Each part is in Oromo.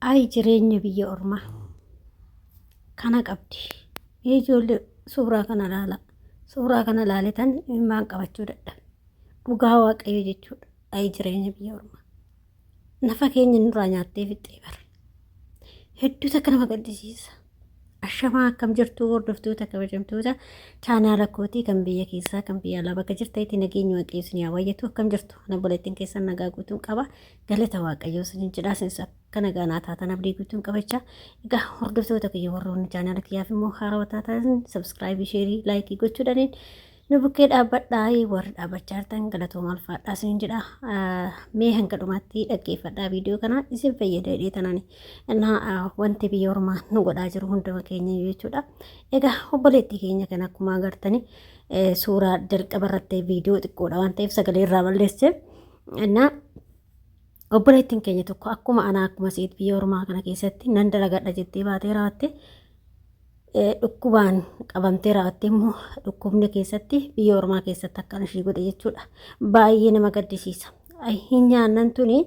Ay jireenya biyya ormaa kana qabdi. Ijoollee suuraa kana ilaala. Suuraa kana ilaaletan ilmaan qabachuu dadhabe. Dhugaa waaqayyo jechuudha. Ay jireenya biyya ormaa. Nafa keenya nurraa nyaattee fixxee bara. Hedduu takka nama gaddisiisa. Ashamaa akkam jirtu hordoftoota kabajamtoota chaanaala kootii kan biyya keessaa kan biyya alaa bakka jirtanitti nageenya waaqayyo isin haa baay'atu. Akkam jirtu ana buleettiin keessan nagaa guutuun qaba. Galata waaqayyo isin jedhaa sinsa akka nagaa naa taatan abdii guutuun qabachaa. Egaa hordoftoota kiyya warroonni chaanaala kiyyaaf immoo haarawaa taatan sabskiraaybii sheerii laayikii gochuudhaaniin nu bukkee dhaabbadhaa warri dhaabbachaa jirtan galatooma alfaadhaa isin jedha. Mee hanga dhumaatti dhaggeeffadhaa viidiyoo kana isin fayyada dheetanani. Innaa wanti biyya ormaa nu godhaa jiru hunduma keenya jechuudha. Egaa obboleettii keenya kan akkuma agartani suuraa jalqaba irratti viidiyoo xiqqoodha waan ta'eef sagalee irraa balleesse. Innaa obboleettiin keenya tokko akkuma anaa akkuma siit biyya ormaa kana keessatti nan dalagadha jettee baatee raawwatte. Dhukkubaan qabamtee raawwatte immoo dhukkubni keessatti biyya ormaa keessatti akkana ishii godhe jechuudha. Baay'ee nama gaddisiisa. Hin nyaannan tuni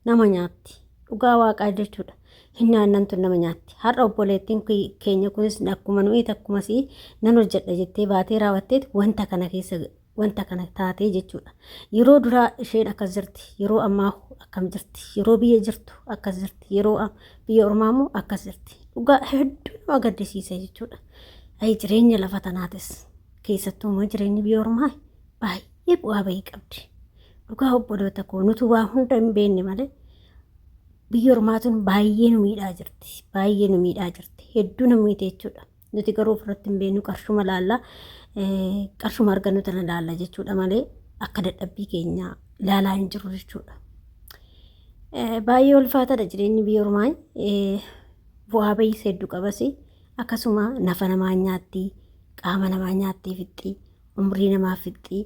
nama nyaatti. Dhugaa waaqaa jechuudha. Hin nyaannan tun nama nyaatti. Har'a obboleettiin keenya kunis akkuma nuyi akkuma sii nan hojjedha jettee baatee raawwatteet wanta kana keessa wanta kana taatee jechuudha. Yeroo duraa isheen akkas jirti. Yeroo ammaa akkam jirti. Yeroo biyya jirtu akkas jirti. Yeroo biyya ormaa immoo akkas jirti. Dhugaa hedduu nama gaddisiisa jechuudha. Ay jireenya lafa tanaatis keessattuu immoo jireenyi biyya ormaa baay'ee bu'aa bahii qabdi. Dhugaa obboloota koo nuti waa hunda hin beekne malee biyya ormaatuun baay'ee nu miidhaa jirti. Baay'ee nu miidhaa jirti. Hedduu nu miidhe jechuudha. Nuti garuu ofirratti hin beeknu qarshuma laallaa qarshuma argannu tana laalla jechuudha malee akka dadhabbii keenya laalaa hin jiru jechuudha. Baay'ee ulfaataadha jireenyi biyya ormaa. Bu'aa bahii hedduu qabasi. Akkasuma nafa namaa nyaatti, qaama namaa nyaatti fixxi, umrii namaa fixxi.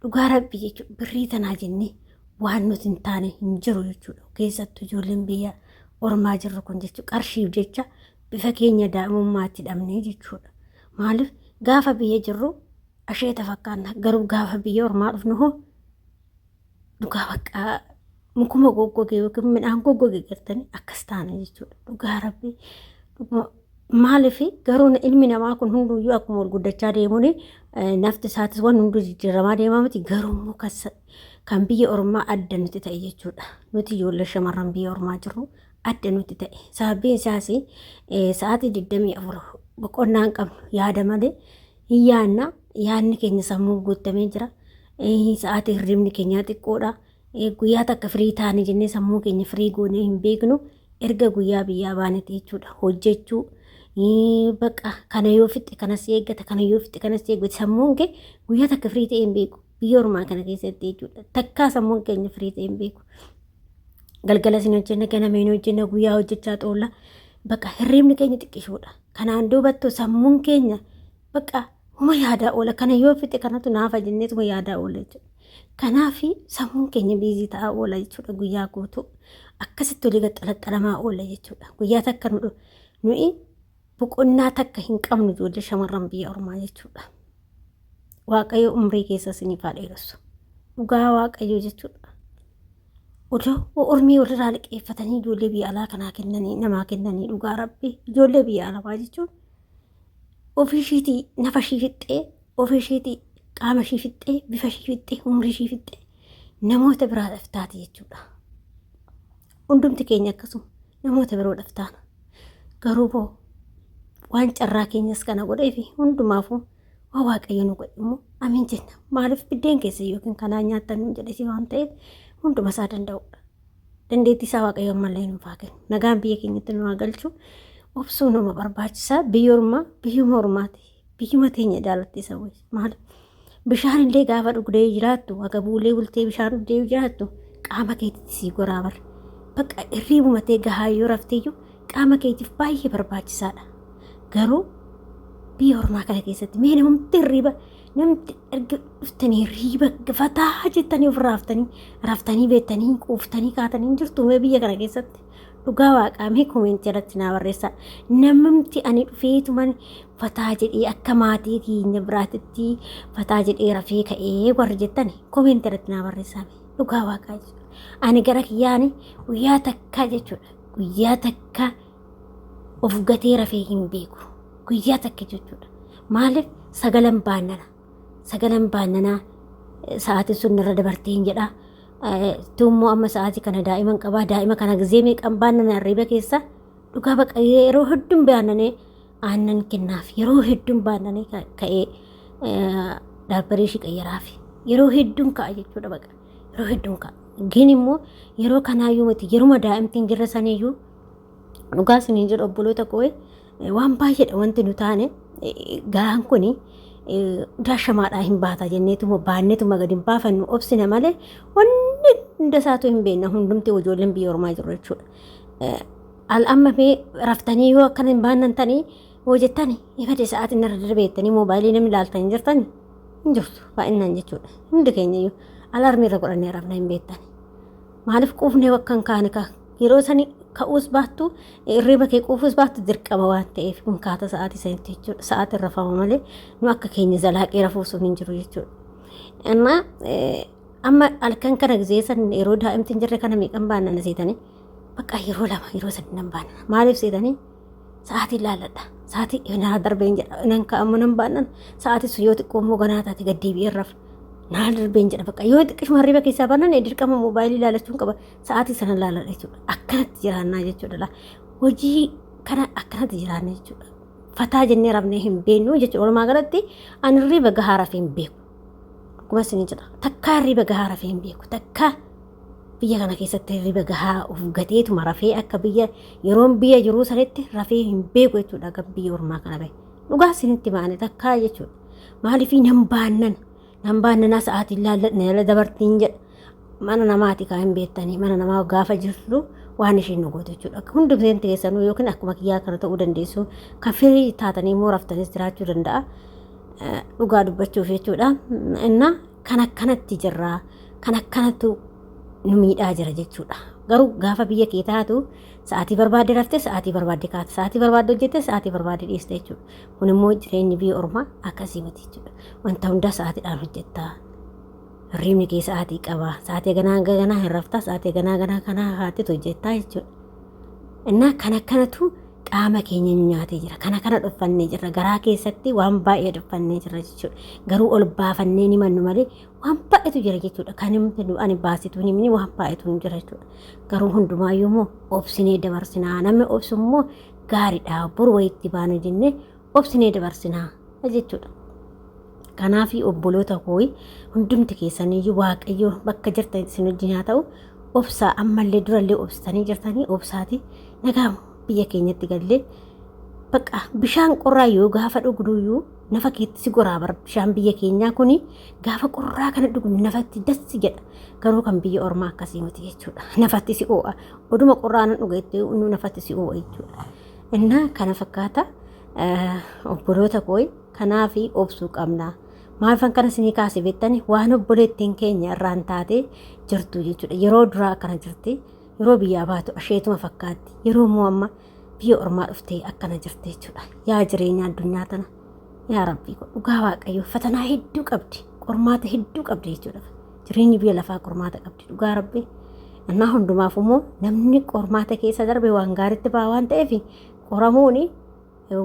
Dhugaa rabbii jechuudha. Birrii tanaa jennee waan nuti hin taane hin jiru jechuudha. Keessattuu ijoolleen biyya ormaa jirru kun jechuudha. Qarshiif jecha bifa keenya daa'imummaatti hidhamnee jechuudha. Maaliif gaafa biyya jirru asheeta fakkaanna garuu gaafa biyya ormaa dhufnu hoo dhugaa baqqaa mukuma goggogee yookiin midhaan goggogee gartanii akkas taana jechuudha. Dhugaa rabbii maaliif garuu ilmi namaa kun hunduyyuu akkuma ol guddachaa deemuun nafti isaatis waan hunduu jijjiiramaa deemaa miti garuu immoo kan biyya ormaa adda nuti ta'e jechuudha. Nuti ijoollee shamarran biyya ormaa jirru adda nuti ta'e. Sababiin isaas sa'aatii 24 boqonnaa hin qabnu yaada malee hin yaadna. Yaadni keenya sammuu guutamee jira. Sa'aatii hirribni keenyaa xiqqoodha. Guyyaa takka firii taane jennee sammuu keenya firii goonee hin beeknu. Erga guyyaa biyyaa baanete jechuudha. Hojjechuu baqa kana yoo fixxe kanas eeggata kana yoo fixxe kanas eeggata sammuun kee guyyaa takka firii ta'e hin beeku. Biyya ormaa kana keessatti jechuudha. Takkaa sammuun keenya firii ta'e hin beeku. Galgala sin hojjenna ganameen hojjenna guyyaa hojjechaa xoolla. Baqa hirribni keenya xiqqishoodha. Kanaan duubattuu sammuun keenya baqa huma yaadaa oola. Kana yoo fixxe kanatu naafa jenneetuma yaadaa oola jechuudha. Kanaaf sammuun keenya biizii ta'aa oola jechuudha guyyaa guutuu. Akkasitti olii gaxalaxalamaa oola jechuudha. Guyyaa takka nuyi boqonnaa takka hin qabnu ijoollee shamarran biyya ormaa jechuudha. Waaqayyo umrii keessa isiniif haa dheeressu. Dhugaa waaqayyo jechuudha. Odoo ormii walirraa liqeeffatanii ijoollee biyya alaa kanaa kennanii namaa kennanii dhugaa rabbii ijoollee biyya alaa jechuun ofii ishiitii nafa ishii fixxee ofii ishiitii qaama ishii fixxee bifa ishii fixxee umrii ishii fixxee namoota biraadhaaf taate jechuudha. Hundumti keenya akkasuma namoota biroodhaaf taana. Garuu boo waan carraa keenyas kana godheefi hundumaafuu waa waaqayyo nu godhe immoo amiin jenna. Maaliif biddeen keessa yookiin kanaa nyaattan nuun jedhesi waan ta'eef hunduma isaa danda'udha. Dandeettii isaa waaqayyo ammallee nuuf haa kennu. Nagaan biyya keenyatti nu haa galchu. Obsuu nama barbaachisaa. Biyya ormaa biyyuma ormaati. Biyyuma teenya jaalatti isa wayyi. Maaliif bishaan illee gaafa dhugdee jiraattu akka buulee bultee bishaan dhugdee jiraattu qaama keetitti sii goraa bara. Baqa hirriibuma ta'e gahaa yoo rafteeyyuu qaama keetiif baay'ee barbaachisaadha. Garuu biyya ormaa kana keessatti mee namatti hirriiba namatti erga dhuftanii hirriiba gafataa jettanii ofirraa raftanii beektanii quuftanii kaatanii jirtu mee biyya kana keessatti dhugaa waaqaa mee koomeentii irratti naa barreessaa. Namumti ani dhufeetuman fataa jedhee akka maatii keenya biraatitti fataa jedhee rafee ka'ee warri jettani koomeentii irratti naa barreessaa dhugaa waaqaa jechuudha. Ani gara kiyyaani guyyaa takka jechuudha. guyyaa takka of gatee rafee hin beeku. Guyyaa takka jechuudha. Maaliif sagalan baannana sa'aatiin sun irra dabartee hin jedhaa. Tuummoo amma sa'aatii kana daa'iman qabaa. Daa'ima kana gizee meeqan baannana arriba keessa dhugaa baqa yeroo hedduun baannanee aannan kennaaf. Yeroo hedduun baannanee ka'ee daabbaree shiqayyaraaf. Yeroo hedduun ka'a jechuudha baqa. Yeroo hedduun ka'a. Gin immoo yeroo kanaayyuu miti yeruma daa'imtiin jirra saniyyuu dhugaa siniin jedhu obboloota koo waan baay'eedha wanti nu taane gahaan kuni daashamaadhaa hin baata jenneetuma baanneetuma gadi hin baafannu obsina malee wanni hunda isaatu hin beekna hundumti ijoolleen biyya ormaa jiru jechuudha. Amma mee raftanii yoo akkana hin baannan tanii yoo jettani ifade sa'aatiin irra darbeettanii moobaayilii namni ilaaltanii jirtani hin jirtu baay'inaan jechuudha. Hundi keenyayyuu alarmii irra godhannee rafna hin beektani. Maaliif quufnee wakkan kaane yeroo sani ka'uus baattu irriba kee quufuus baattu dirqama waan ta'eef kun kaata sa'aatii sanitti jechuudha. Sa'aatii rafama malee nu akka keenya zalaaqee rafuusuun hin jiru jechuudha. Amma halkan kana gizee san yeroo daa'imtiin jirre kana meeqan baannana seetanii bakka yeroo 2 yeroo 3 nan baannana. Maaliif seetanii sa'aatii laalladha. Sa'aatii naa darbeen jedha. Nan ka'amu nan baannan sa'aatii sun yoo xiqqoo immoo ganaa taate gaddeebi'ee rafna. Naa darbeen jedha bakka yoo xiqqishuma hirriba keessaa baannan dirqama moobaayilii ilaalachuun qaba. Sa'aatii sana laalladha jechuudha. Akkanatti jiraannaa jechuudha. Hojii kana akkanatti jiraanna jechuudha. Fataa jennee rafnee hin beeknu jechuudha. Walumaa galatti ani hirriba gahaa rafee hin beeku. Akkuma isin jedha. Takkaa hirriba gahaa rafee hin beeku. Takkaa biyya kana keessatti hirriba gahaa of gateetuma rafee akka biyya yeroon biyya jiruu sanitti rafee hin beeku jechuudha. Akka biyya ormaa kana bahe. Dhugaa isinitti baane takkaa jechuudha. Maaliifii nan baannanaa sa'aatiin laalladha dabartiin jedha. Mana namaati kaa hin beektanii mana namaa gaafa jirtu waan isheen nu gootu jechuudha. Hundi biseentii keessanuu yookiin akkuma kiyyaa kana ta'uu dandeessu kan firii taatanii immoo raftanis jiraachuu danda'a. Dhugaa dubbachuuf jechuudha. Inna kan akkanatti jirraa kan akkanattu nu miidhaa jira jechuudha. Garuu gaafa biyya kee taatu sa'aatii barbaadde raftee sa'aatii barbaadde kaate sa'aatii barbaadde hojjette sa'aatii barbaadde dhiiste jechuudha. Kun immoo jireenyi biyya ormaa akkasii miti jechuudha. Wanta hundaa sa'aatiidhaan hojjettaa. Hirribni kee sa'aatii qaba. Sa'aatii ganaa hin raftaa sa'aatii ganaa kanaa haatitu hojjettaa jechuudha. Innaa kan akkanatu qaama keenya nyaatee jira. Kana dhuffannee jirra. Garaa keessatti waan baay'ee dhuffannee jirra jechuudha. Garuu ol baafannee ni mannu malee waan baay'eetu jira jechuudha. Kan himte ani baasitu himni waan baay'eetu jira jechuudha. Garuu hundumaayyuu immoo obsinee dabarsinaa. Namni obsu immoo gaariidha. Boru wayiitti baanu jennee obsinee dabarsinaa jechuudha. Kanaafi obboloota koo hundumti keessaniyyuu waaqayyo bakka jirtan isin wajjin haa ta'u obsaa ammallee durallee obsitanii jirtanii obsaati nagaa biyya keenyatti gallee bakka bishaan qorraa yoo gaafa dhugduyyuu nafa keetti si goraa bara bishaan biyya keenyaa kuni gaafa qorraa kana dhugu nafatti dassi jedha. Garuu kan biyya ormaa akkasii miti jechuudha. Nafatti si oo'a. Oduma qorraa nan dhugeetti nu nafatti si oo'a jechuudha. Innaa kana fakkaata obboloota koo kanaafi obsuu qabna. Maalfan kana isinii kaasee beektani waan obboleettiin keenya irraan taatee jirtu jechuudha. Yeroo duraa akkana jirti. Yeroo biyyaa baatu asheetuma fakkaatti. Yeroo immoo amma biyya ormaa dhuftee akkana jirti jechuudha. Yaa jireenya addunyaa tana yaa rabbii dhugaa waaqayyo fatanaa hedduu qabdi. Qormaata hedduu qabdi jechuudha. Jireenyi biyya lafaa qormaata qabdi dhugaa rabbii. Innaa hundumaaf immoo namni qormaata keessa darbe waan gaariitti ba'a waan ta'eef qoramuuni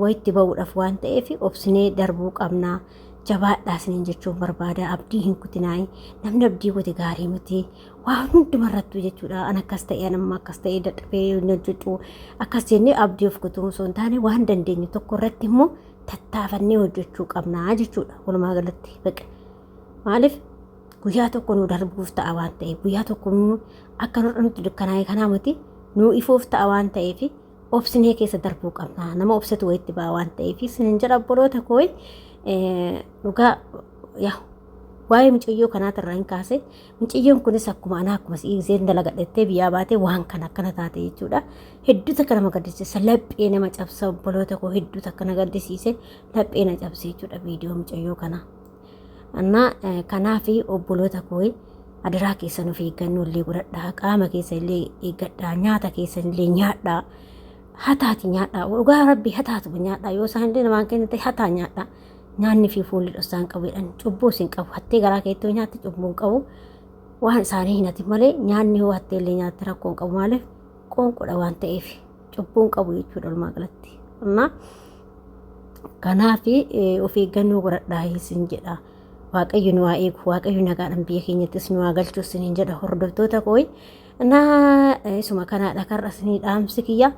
wayitti ba'uudhaaf waan ta'eef obsinee darbuu qabnaa. Jabaadhaa isiniin jechuun barbaada. Abdii hin kutinaayi. Namni abdii kute gaarii miti. Waan hundumarrattu jechuudha. An akkas ta'e anamma akkas ta'e dadhabee hojjechuu akkas jennee abdii of kutuu osoo hin taane waan dandeenyu tokko irratti immoo tattaafannee hojjechuu qabnaa jechuudha. Walumaa galatti baqa. Maaliif guyyaa tokko nu darbuuf ta'a waan ta'eef guyyaa tokko akka nuti dukkanaa'e kanaa miti nu ifuuf ta'a waan ta'eef obsinee keessa darbuu qabna. Nama obsatu wayitti ba'a waan ta'eef isiniin jedha obboloota koo dhugaa waa'ee mucayyoo kanaatirraa hin kaase mucayyoon kunis akkuma anaa akkuma si'iseen dalagadhettee biyyaa baatee waan kana akkana taate jechuudha. Hedduu takka nama gaddisiisa laphee nama cabsa obboloota koo hedduu takka na gaddisiise laphee na cabse jechuudha viidiyoo mucayyoo kana. Kanaafi obboloota koo adaraa keessan of eeggannoo illee godhadhaa qaama keessa illee eeggadhaa nyaata keessan illee nyaadhaa hataati nyaadhaa dhugaa rabbii hataatu nyaadhaa yoo isaan illee namaan kennite hataa nyaadhaa. Nyaanni fi fuulli dhosaan qabuudhaan cubbuu isin qabu hattee garaa keettoo nyaatti cubbuun qabu waan isaanii hin hati malee nyaanni hoo hattee illee nyaatti rakkoon qabu maaliif qoonqodha waan ta'eef cubbuun qabu jechuudha walumaa galatti. Kanaaf of eeggannoo godhadhaa isin jedha. Waaqayyo nu haa eegu, waaqayyo nagaadhaan biyya keenyattis nu haa galchu isiniin jedha hordoftoota koo. Isuma kanaadha karra isinii dhaamsi kiyya.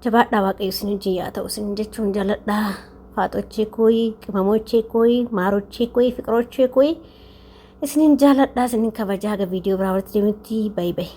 Jabaadhaa waaqayyo isin wajjin haa ta'u isin jechuun jaaladhaa. Faaxochee koo, qimamochee koo, maarochee koo, fiqirochee koo isiniin jaaladhaa isiniin kabajaa. Viidiyoo biraa walitti deemnutti bayi bayi.